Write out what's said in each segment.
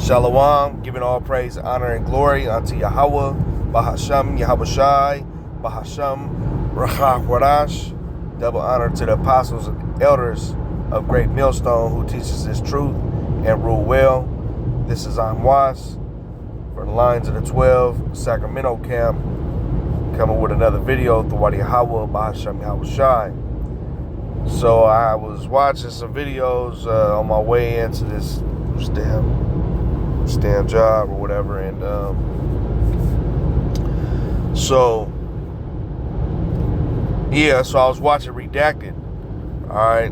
Shalom, giving all praise, honor, and glory unto Yahweh, Bahasham, Yahushai, Bahasham, Rachach Wadash. Double honor to the apostles and elders of Great Millstone who teaches this truth and rule well. This is Amwas for the Lions of the 12, Sacramento camp, coming with another video, Thawadi Yahweh, Bahasham, Yahushai. So I was watching some videos on my way into this damn job or whatever, and so I was watching Redacted, all right,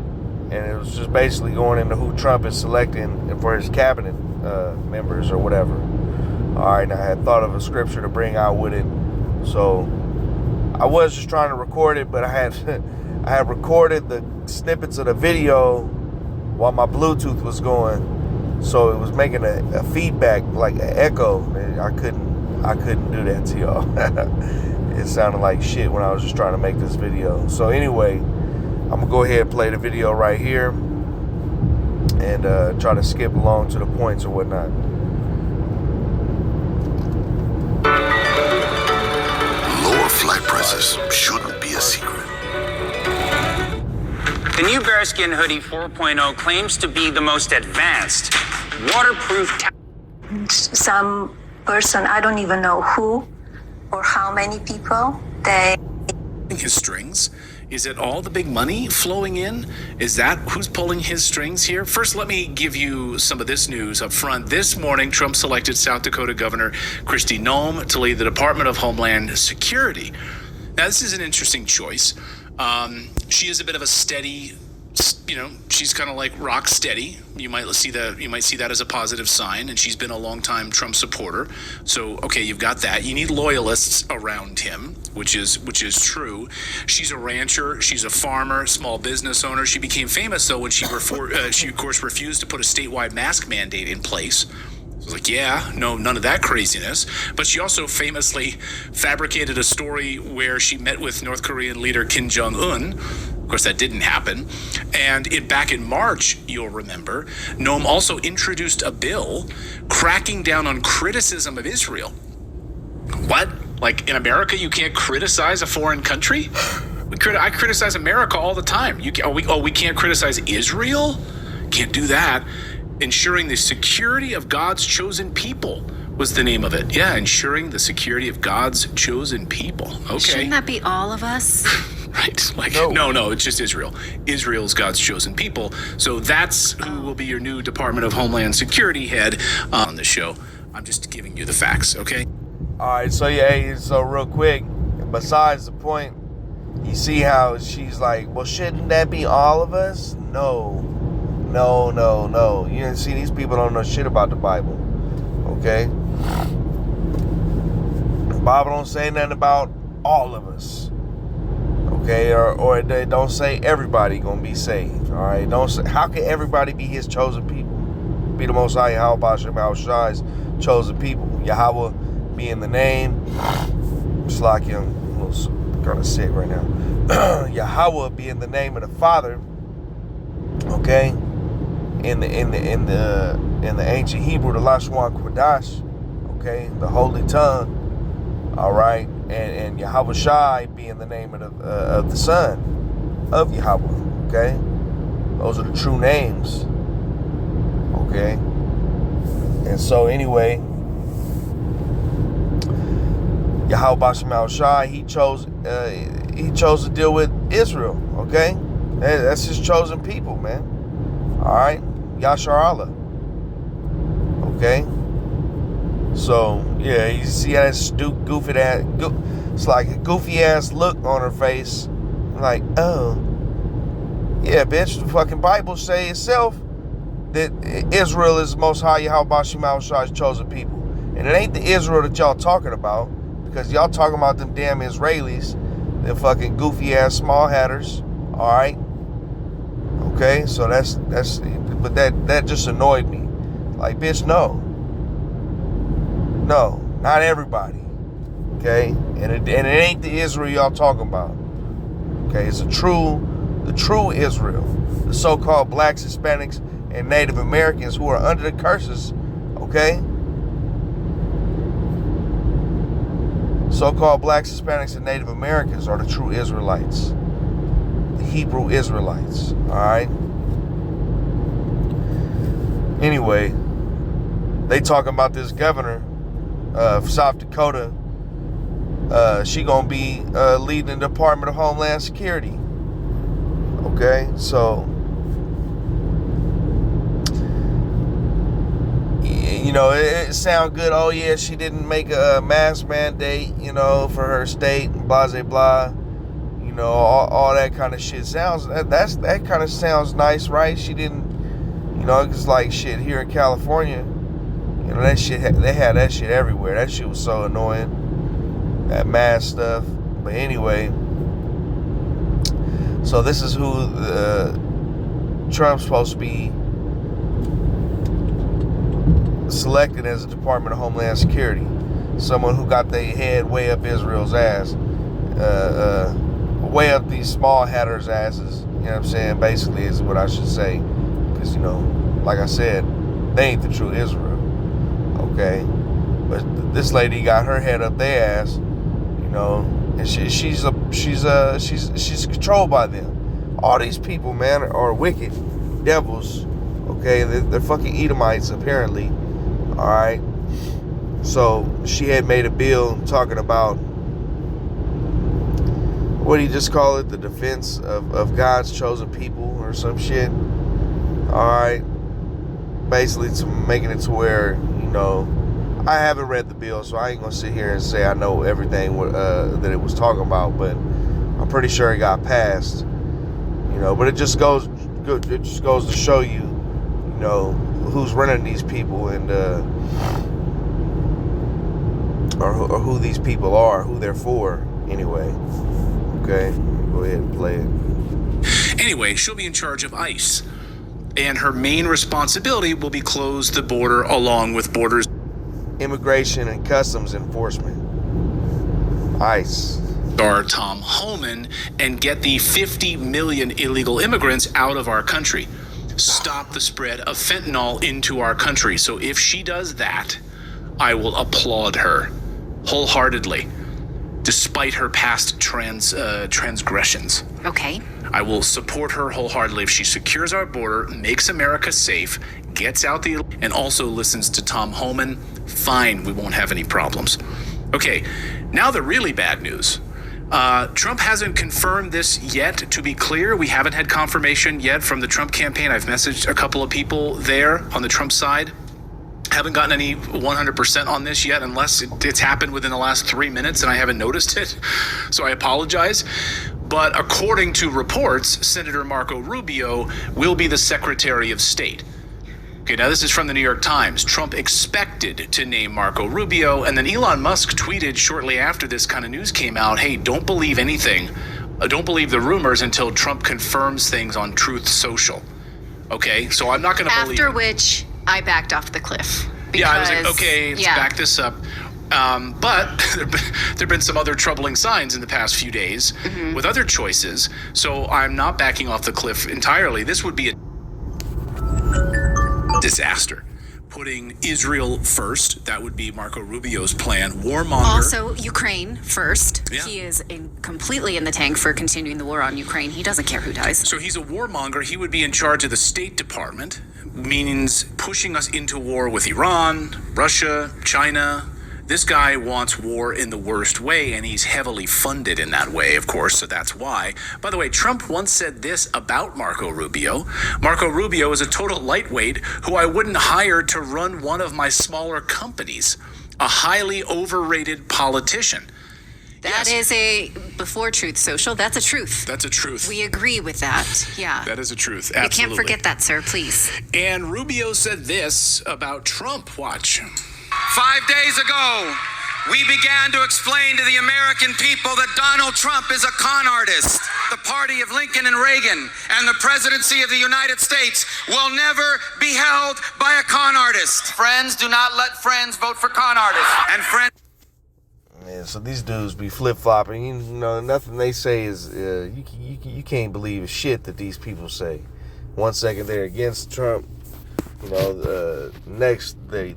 and it was just basically going into who Trump is selecting for his cabinet members or whatever. All right, and I had thought of a scripture to bring out with it, so I was just trying to record it, but I had recorded the snippets of the video while my Bluetooth was going. So it was making a feedback, like an echo. And I couldn't do that to y'all. It sounded like shit when I was just trying to make this video. So anyway, I'm gonna go ahead and play the video right here and try to skip along to the points or whatnot. Lower flight prices shouldn't be a secret. The new Bearskin Hoodie 4.0 claims to be the most advanced, waterproof. Some person, I don't even know who or how many people, they... His strings? Is it all the big money flowing in? Is that who's pulling his strings here? First, let me give you some of this news up front. This morning, Trump selected South Dakota Governor Kristi Noem to lead the Department of Homeland Security. Now, this is an interesting choice. She is a bit of a steady, she's kind of like rock steady. You might see that as a positive sign, and she's been a longtime Trump supporter. So, okay, you've got that. You need loyalists around him, which is true. She's a rancher. She's a farmer, small business owner. She became famous though when she of course refused to put a statewide mask mandate in place. I was like, yeah, no, none of that craziness. But she also famously fabricated a story where she met with North Korean leader Kim Jong-un. Of course, that didn't happen. And back in March, you'll remember, Noem also introduced a bill cracking down on criticism of Israel. What? Like in America, you can't criticize a foreign country? I criticize America all the time. We can't criticize Israel? Can't do that. Ensuring the security of God's chosen people was the name of it. Yeah, ensuring the security of God's chosen people. Okay. Shouldn't that be all of us? Right. Like, no, it's just Israel. Israel's God's chosen people. So that's who will be your new Department of Homeland Security head on the show. I'm just giving you the facts, okay? All right, so so real quick, besides the point, you see how she's like, well, shouldn't that be all of us? No. You didn't see these people don't know shit about the Bible, okay? The Bible don't say nothing about all of us, okay? Or they don't say everybody gonna be saved, all right? Don't say, how can everybody be his chosen people? Be the Most High Yahweh Bashem Yahushai's chosen people. Yahweh being the name. It's like I'm kind of sick right now. Yahweh being the name of the Father, okay? In the ancient Hebrew, the Lashon Kodash, okay, the holy tongue, all right, and Yahushai being the name of the Son of Yahweh, okay. Those are the true names, okay. And so anyway, Yahweh Bashem Yahushai, he chose to deal with Israel, okay. That's his chosen people, man. All right. Yashar Allah. Okay. So, yeah, you see that goofy ass, it's like a goofy ass look on her face. Like, oh. Yeah, bitch, the fucking Bible say itself that Israel is the Most High Yahweh Bashem Yahushai's chosen people. And it ain't the Israel that y'all talking about, because y'all talking about them damn Israelis, them fucking goofy ass small hatters. All right. Okay, so but that just annoyed me. Like, bitch, no, not everybody. Okay, and it ain't the Israel y'all talking about. Okay, it's the true Israel, the so-called blacks, Hispanics, and Native Americans who are under the curses, Okay? So-called blacks, Hispanics, and Native Americans are the true Israelites. The Hebrew Israelites. Alright? Anyway, they talking about this governor of South Dakota. She gonna be leading the Department of Homeland Security. Okay, so you know, it sound good. Oh yeah, she didn't make a mask mandate, you know, for her state, blah blah blah. You know, all that kind of shit sounds. That kind of sounds nice, right? She didn't, you know, it's like shit here in California. You know, that shit, they had that shit everywhere. That shit was so annoying. That mask stuff. But anyway, so this is who Trump's supposed to be selected as the Department of Homeland Security. Someone who got their head way up Israel's ass. Way up these small hatters' asses. You know what I'm saying? Basically is what I should say. Because, you know, like I said, they ain't the true Israel. Okay? But this lady got her head up their ass, you know, and she's controlled by them. All these people, man, are wicked devils. Okay? They're fucking Edomites, apparently. Alright? So, she had made a bill talking about, what do you just call it? The defense of God's chosen people or some shit. Alright. Basically to making it to where, you know, I haven't read the bill, so I ain't gonna sit here and say I know everything that it was talking about, but I'm pretty sure it got passed. You know, but it just goes to show you, you know, who's running these people and or who these people are, who they're for, anyway. Okay, go ahead and play it. Anyway, she'll be in charge of ICE, and her main responsibility will be close the border along with borders. Immigration and Customs Enforcement. ICE. Star Tom Homan and get the 50 million illegal immigrants out of our country. Stop the spread of fentanyl into our country. So if she does that, I will applaud her wholeheartedly, despite her past transgressions. Okay. I will support her wholeheartedly if she secures our border, makes America safe, gets out and also listens to Tom Homan. Fine, we won't have any problems. Okay, now the really bad news. Trump hasn't confirmed this yet, to be clear. We haven't had confirmation yet from the Trump campaign. I've messaged a couple of people there on the Trump side. Haven't gotten any 100% on this yet, unless it's happened within the last 3 minutes and I haven't noticed it. So I apologize. But according to reports, Senator Marco Rubio will be the Secretary of State. Okay, now this is from the New York Times. Trump expected to name Marco Rubio, and then Elon Musk tweeted shortly after this kind of news came out, hey, don't believe anything. Don't believe the rumors until Trump confirms things on Truth Social. Okay, so I'm not going to believe After which, I backed off the cliff. Yeah, I was like, okay, let's back this up. But there have been some other troubling signs in the past few days with other choices. So I'm not backing off the cliff entirely. This would be a disaster. Putting Israel first, that would be Marco Rubio's plan. Warmonger. Also, Ukraine first. Yeah. He is completely in the tank for continuing the war on Ukraine. He doesn't care who dies. So he's a warmonger. He would be in charge of the State Department, means pushing us into war with Iran, Russia, China. This guy wants war in the worst way, and he's heavily funded in that way, of course, so that's why. By the way, Trump once said this about Marco Rubio. Marco Rubio is a total lightweight who I wouldn't hire to run one of my smaller companies. A highly overrated politician. That is before Truth Social, that's a truth. That's a truth. We agree with that, yeah. That is a truth, You absolutely. can't forget that, sir, please. And Rubio said this about Trump. Watch. 5 days ago, we began to explain to the American people that Donald Trump is a con artist. The party of Lincoln and Reagan and the presidency of the United States will never be held by a con artist. Friends, do not let friends vote for con artists. And friends... Yeah, so these dudes be flip-flopping. You know, nothing they say is... you can't believe shit that these people say. 1 second they're against Trump. You know, next they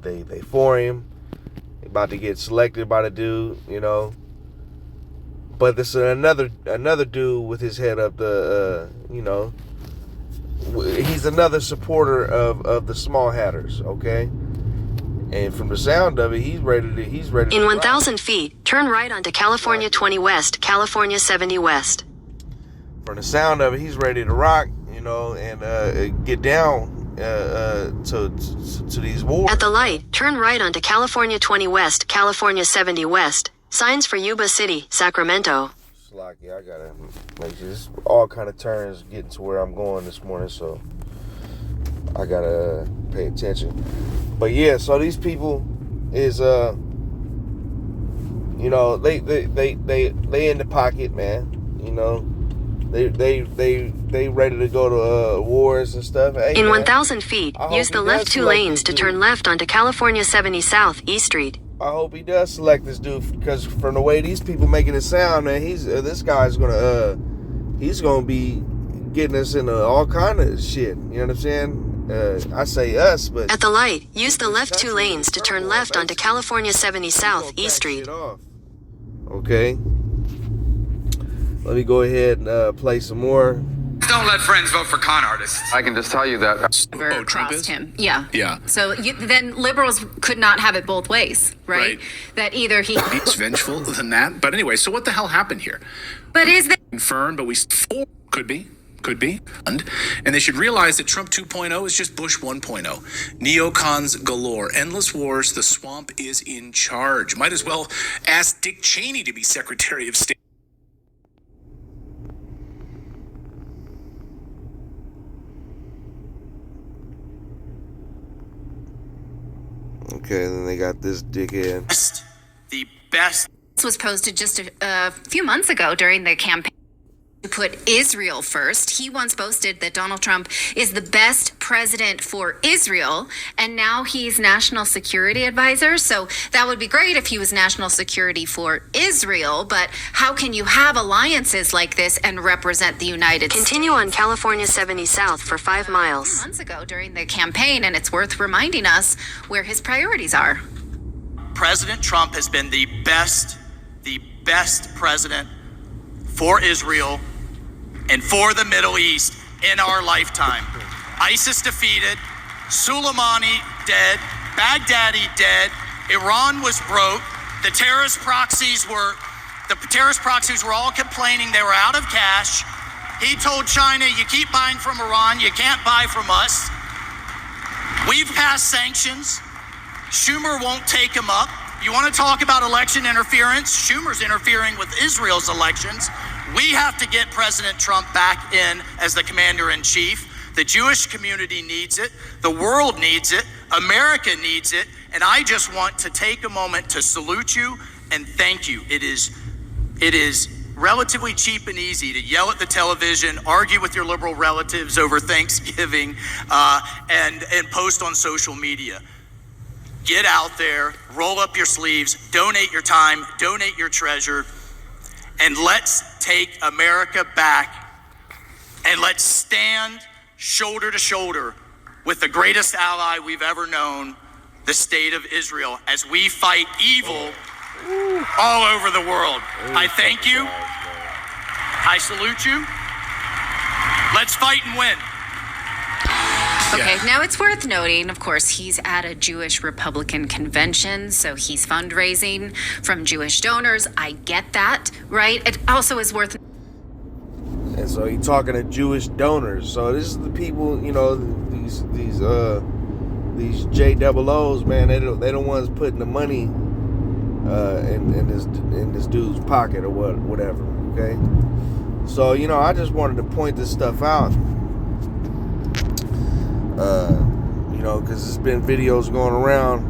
for him. About to get selected by the dude, you know. But this is another dude with his head up the, you know. He's another supporter of the Small Hatters, okay? And from the sound of it, he's ready to In 1,000 feet, turn right onto California 20 West, California 70 West. From the sound of it, he's ready to rock, you know, and get down to these wars. At the light, turn right onto California 20 West, California 70 West. Signs for Yuba City, Sacramento. Slocky, I gotta make this all kind of turns getting to where I'm going this morning, so I gotta pay attention. But yeah, so these people is you know, they in the pocket, man. You know, they ready to go to wars and stuff. Hey, in man, 1,000 feet, use the left 2 lanes to turn left onto California 70 South, East Street. I hope he does select this dude, because from the way these people making it sound, man, this guy's gonna be getting us into all kind of shit. You know what I'm saying? I say us, but at the light, use the left 2 lanes to turn left onto California 70 South, East Street. Okay. Let me go ahead and play some more. Don't let friends vote for con artists. I can just tell you that. Never Trump crossed is? him. Yeah. Yeah. So then liberals could not have it both ways, right? Right. That either he. He's vengeful than that. But anyway, so what the hell happened here? But is that Confirmed, but could be. And they should realize that Trump 2.0 is just Bush 1.0. Neocons galore, endless wars, the swamp is in charge. Might as well ask Dick Cheney to be Secretary of State. Okay, then they got this dickhead. The best. this was posted just a few months ago during the campaign to put Israel first. He once boasted that Donald Trump is the best president for Israel, and now he's national security advisor. So that would be great if he was national security for Israel, but how can you have alliances like this and represent the United States? Continue on California 70 South for 5 miles. Months ago during the campaign, and it's worth reminding us where his priorities are. President Trump has been the best president for Israel and for the Middle East in our lifetime. ISIS defeated, Soleimani dead, Baghdadi dead, Iran was broke, the terrorist proxies were all complaining they were out of cash. He told China, you keep buying from Iran, you can't buy from us. We've passed sanctions. Schumer won't take them up. You want to talk about election interference? Schumer's interfering with Israel's elections. We have to get President Trump back in as the commander-in-chief. The Jewish community needs it. The world needs it. America needs it. And I just want to take a moment to salute you and thank you. It is relatively cheap and easy to yell at the television, argue with your liberal relatives over Thanksgiving, and post on social media. Get out there, roll up your sleeves, donate your time, donate your treasure, and let's take America back, and let's stand shoulder to shoulder with the greatest ally we've ever known, the state of Israel, as we fight evil all over the world. I thank you. I salute you. Let's fight and win. Okay, now it's worth noting, of course, he's at a Jewish Republican convention, so he's fundraising from Jewish donors. I get that, right? It also is worth. And so he's talking to Jewish donors. So this is the people, you know, these JOOs, man. They the ones putting the money in this dude's pocket or whatever. Okay. So you know, I just wanted to point this stuff out. You know, because there's been videos going around.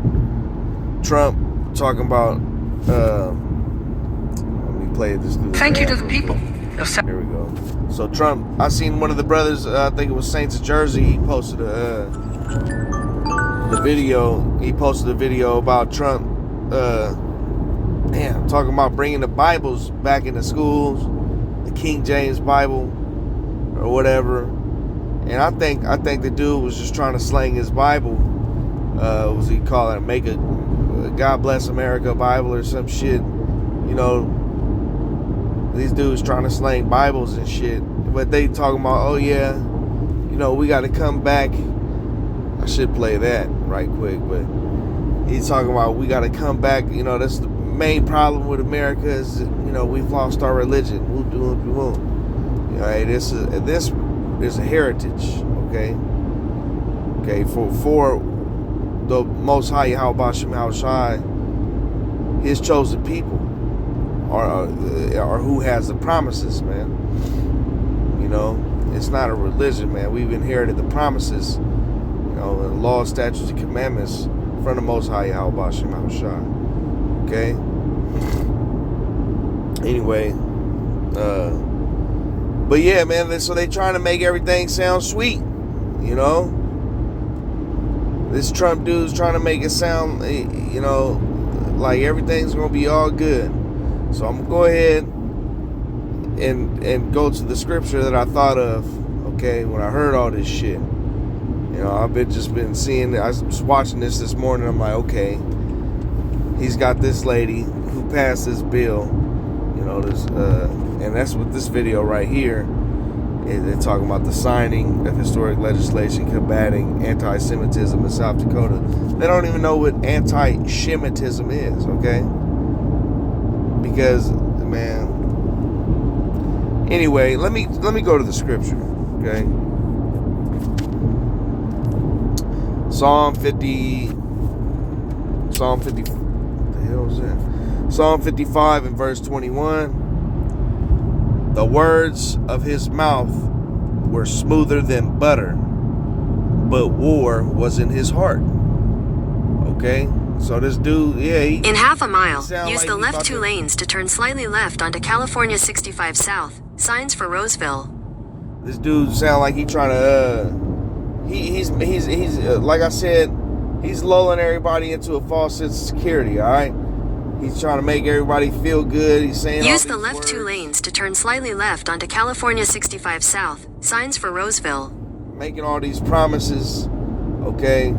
Trump talking about. Let me play this. Thank you to the people. Here we go. So Trump, I seen one of the brothers. I think it was Saints of Jersey. He posted the video. He posted a video about Trump. Talking about bringing the Bibles back into schools, the King James Bible or whatever. And I think the dude was just trying to slang his Bible. What was he calling it? Make a God Bless America Bible or some shit. You know, these dudes trying to slang Bibles and shit. But they talking about, oh yeah, you know, we got to come back. I should play that right quick, but he's talking about we got to come back. You know, that's the main problem with America is, you know, we've lost our religion. We'll do what we want. You know, hey, this is a heritage, okay? Okay, for the Most High Yahweh Shem Shai, His chosen people are who has the promises, man. You know, it's not a religion, man. We've inherited the promises, you know, the law, statutes, and commandments from the Most High Yahweh Shem Shai. Okay. Anyway, but yeah, man. So they trying to make everything sound sweet, you know. This Trump dude's trying to make it sound, you know, like everything's gonna be all good. So I'm gonna go ahead and go to the scripture that I thought of, okay, when I heard all this shit. You know, I've been seeing, I was watching this morning, I'm like, okay, he's got this lady who passed this bill, you know, this, and that's what this video right here, they're talking about the signing of historic legislation combating anti-Semitism in South Dakota. They don't even know what anti-Shemitism is, okay? Because, man, anyway, let me go to the scripture, okay? Psalm 50, what the hell is that? Psalm 55 and verse 21. The words of his mouth were smoother than butter, but war was in his heart. Okay? So this dude, yeah, in half a mile, use like the left 2 lanes to turn slightly left onto California 65 South. Signs for Roseville. This dude sound like he trying to, he's like I said, he's lulling everybody into a false sense of security, all right? He's trying to make everybody feel good. He's saying use the left 2 lanes to turn slightly left onto California 65 South. Signs for Roseville. Making all these promises, okay?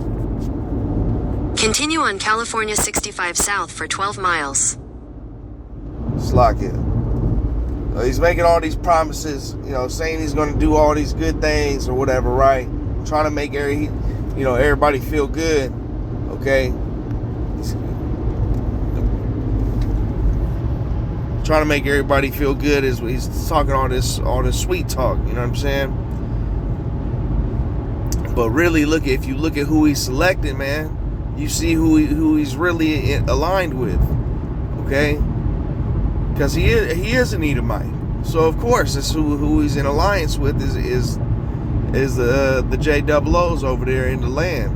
Continue on California 65 South for 12 miles. Slack it. He's making all these promises, you know, saying he's going to do all these good things or whatever, right? Trying to make everybody feel good, okay? Trying to make everybody feel good is he's talking all this sweet talk, you know what I'm saying? But really, if you look at who he's selected, man, you see who he's really aligned with, okay? Because he is an Edomite, so of course it's who he's in alliance with is the JOOs over there in the land,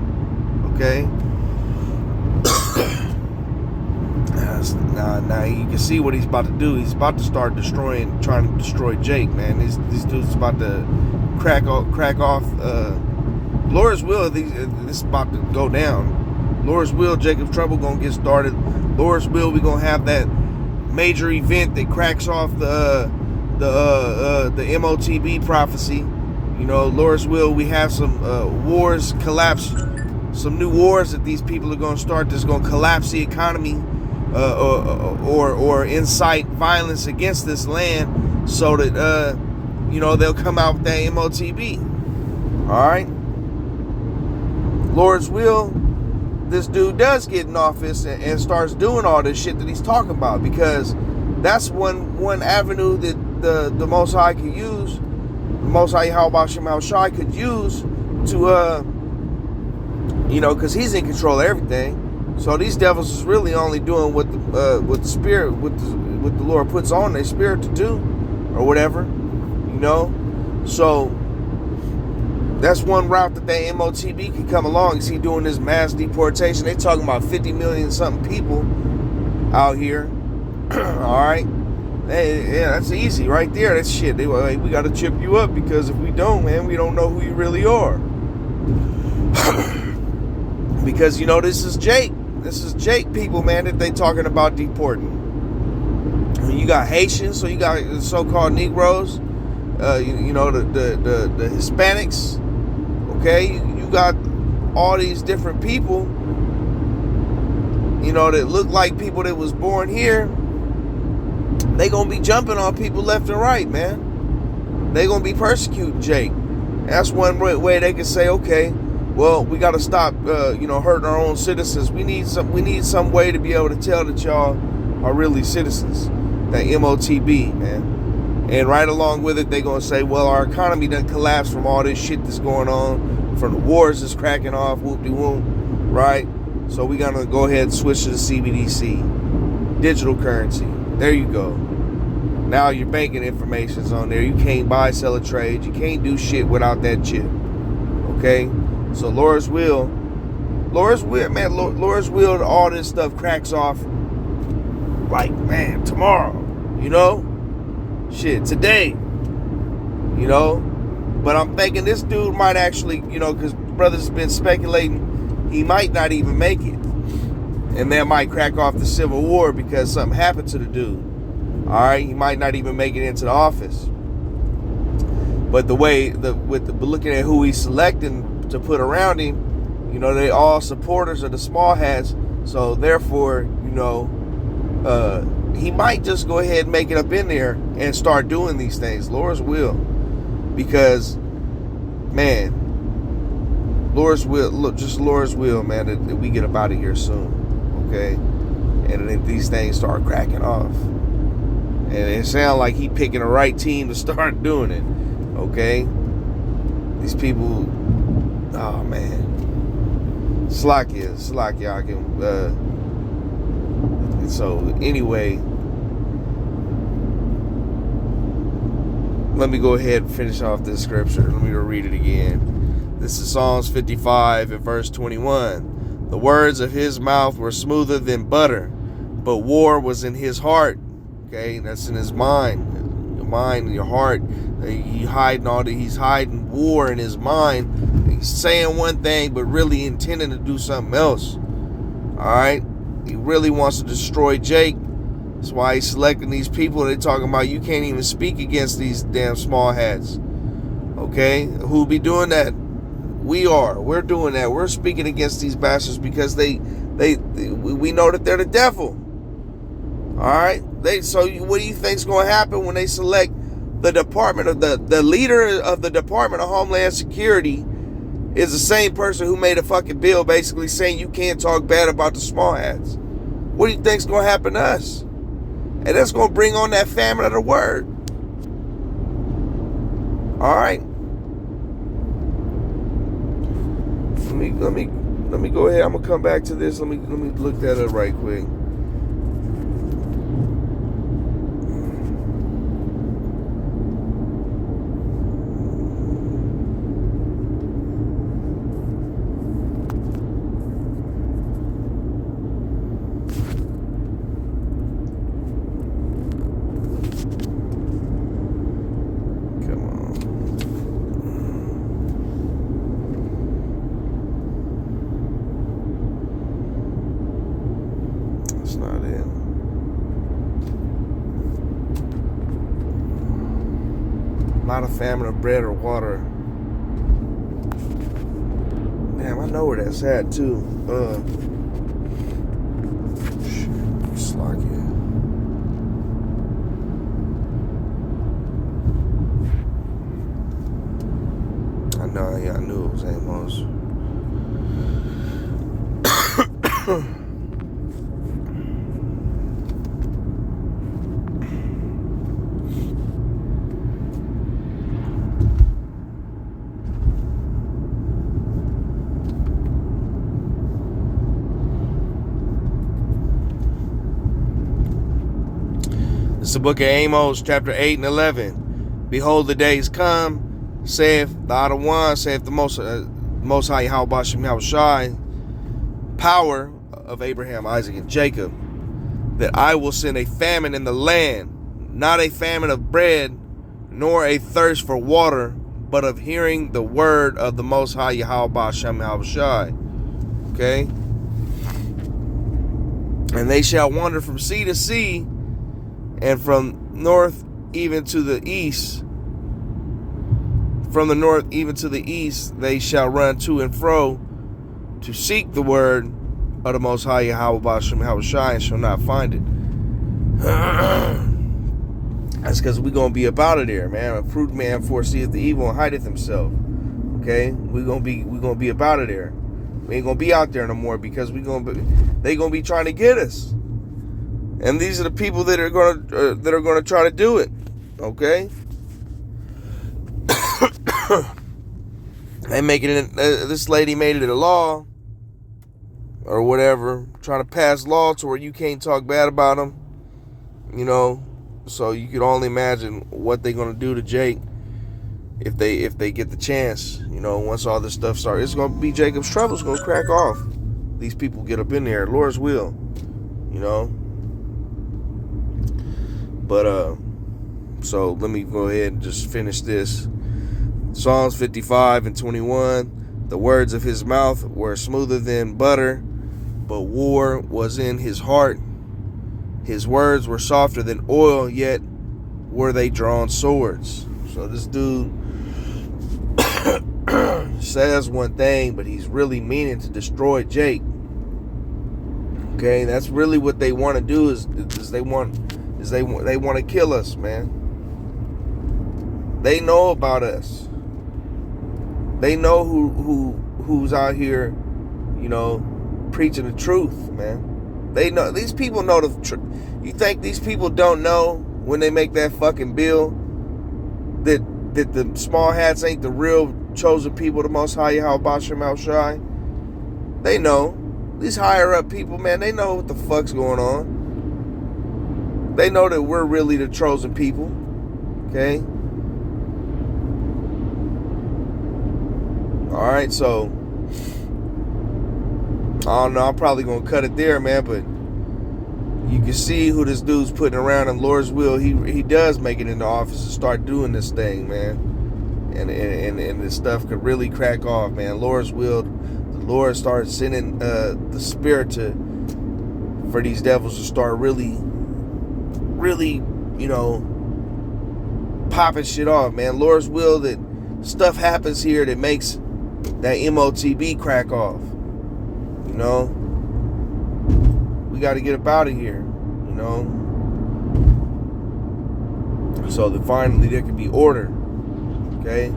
okay? Now you can see what he's about to do. He's about to start trying to destroy Jake, man. These dudes about to crack off. Laura's will. This is about to go down. Laura's will. Jacob's trouble gonna get started. Laura's will. We gonna have that major event that cracks off the MOTB prophecy. You know, Laura's will. We have some wars collapse, some new wars that these people are gonna start. That's gonna collapse the economy. Or incite violence against this land, so that you know, they'll come out with that MOTB. All right. Lord's will, this dude does get in office and starts doing all this shit that he's talking about, because that's one avenue that the Most High could use. The Most High Yahweh Shem Shai could use to you know, because he's in control of everything. So these devils is really only doing what the spirit, what the Lord puts on their spirit to do, or whatever, you know. So that's one route that the MOTB can come along. Is he doing this mass deportation? They talking about 50 million something people out here. All right, hey, yeah, that's easy right there. That's shit. They were like, we got to chip you up, because if we don't, man, we don't know who you really are. Because, you know, this is Jake. This is Jake people, man, that they talking about deporting. You got Haitians, so you got so-called Negroes, you know, the Hispanics, Okay, you got all these different people, you know, that look like people that was born here. They gonna be jumping on people left and right, man. They gonna be persecuting Jake. That's one way they can say, okay, well, we got to stop, hurting our own citizens. We need some way to be able to tell that y'all are really citizens. That MOTB, man. And right along with it, they're going to say, well, our economy done collapsed from all this shit that's going on, from the wars that's cracking off, whoop-de-whoop, right? So we got to go ahead and switch to the CBDC, digital currency. There you go. Now your banking information's on there. You can't buy, sell, or trade. You can't do shit without that chip. Okay? So Laura's will, man, Laura's will, all this stuff cracks off like, man, tomorrow, you know? Shit, today, you know? But I'm thinking this dude might actually, you know, because brother's been speculating he might not even make it. And that might crack off the Civil War because something happened to the dude. All right, he might not even make it into the office. But looking at who he's selecting to put around him, you know, they all supporters of the small hats. So therefore, you know, he might just go ahead and make it up in there and start doing these things. Laura's will, because, man, Laura's will, man, that we get up out of here soon, okay? And then these things start cracking off. And it sounds like he picking the right team to start doing it, okay? These people, oh man, Slakia, I can. So anyway, let me go ahead and finish off this scripture. Let me read it again. This is Psalms 55 and verse 21. The words of his mouth were smoother than butter, but war was in his heart. Okay, that's in his mind. Your mind, your heart. He's hiding war in his mind. He's saying one thing, but really intending to do something else. Alright? He really wants to destroy Jake. That's why he's selecting these people. They're talking about you can't even speak against these damn small hats. Okay? Who'll be doing that? We are. We're doing that. We're speaking against these bastards because we know that they're the devil. Alright? So what do you think's going to happen when they select the department of the leader of the Department of Homeland Security is the same person who made a fucking bill basically saying you can't talk bad about the small hats? What do you think's going to happen to us? And that's going to bring on that famine of the word. Alright? Let me go ahead. I'm going to come back to this. Let me look that up right quick. Not a famine of bread or water. Damn, I know where that's at too. Slakia. I knew it was Amos. It's the book of Amos, chapter 8 and 11. Behold, the days come, saith the Adonai, saith the Most High Yahweh Shem Shai, power of Abraham, Isaac, and Jacob, that I will send a famine in the land, not a famine of bread, nor a thirst for water, but of hearing the word of the Most High Yahweh Shem Shai. Okay? And they shall wander from sea to sea, and from north even to the east, from the north even to the east, they shall run to and fro to seek the word of the Most High Yahweh B'Shem Yahushai and shall not find it. That's because we're going to be about it there, man. A prudent man foreseeth the evil and hideth himself. Okay? We're going to be about it there. We ain't going to be out there no more because they going to be trying to get us. And these are the people that are going to try to do it. Okay? They making it. This lady made it a law, or whatever, trying to pass law to where you can't talk bad about them. You know, so you could only imagine what they're gonna do to Jake if they get the chance. You know, once all this stuff starts, it's gonna be Jacob's trouble. It's gonna crack off. These people get up in there. Lord's will. You know. But so let me go ahead and just finish this. Psalms 55 and 21. The words of his mouth were smoother than butter, but war was in his heart. His words were softer than oil, yet were they drawn swords. So this dude says one thing, but he's really meaning to destroy Jake. Okay, that's really what they want to do. Is they want to kill us, man. They know about us. They know who's out here, you know, preaching the truth, man. They know. These people know the truth. You think these people don't know when they make that fucking bill that the small hats ain't the real chosen people, the Most High Yahweh B'Shem Yahushai? They know. These higher up people, man, they know what the fuck's going on. They know that we're really the chosen people. Okay? Alright, so I don't know, I'm probably gonna cut it there, man, but you can see who this dude's putting around in Lord's will. He does make it into office and start doing this thing, man. And this stuff could really crack off, man. Lord's will, the Lord starts sending the spirit for these devils to start really, you know, popping shit off, man. Lord's will that stuff happens here that makes that MOTB crack off. You know, we got to get up out of here. You know, so that finally there can be order. Okay,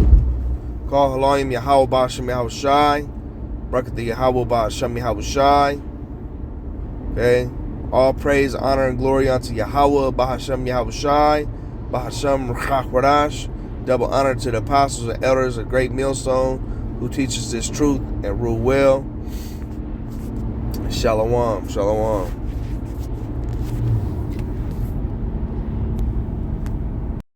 call Halayim Yahweh B'Shem Yahushai, Brakat the Yahweh B'Shem Yahushai. Okay, all praise, honor, and glory unto Yahweh B'Shem Yahushai, B'Shem Ruach. Double honor to the apostles and elders, a great millstone who teaches this truth and rule well. Shalom, shalom.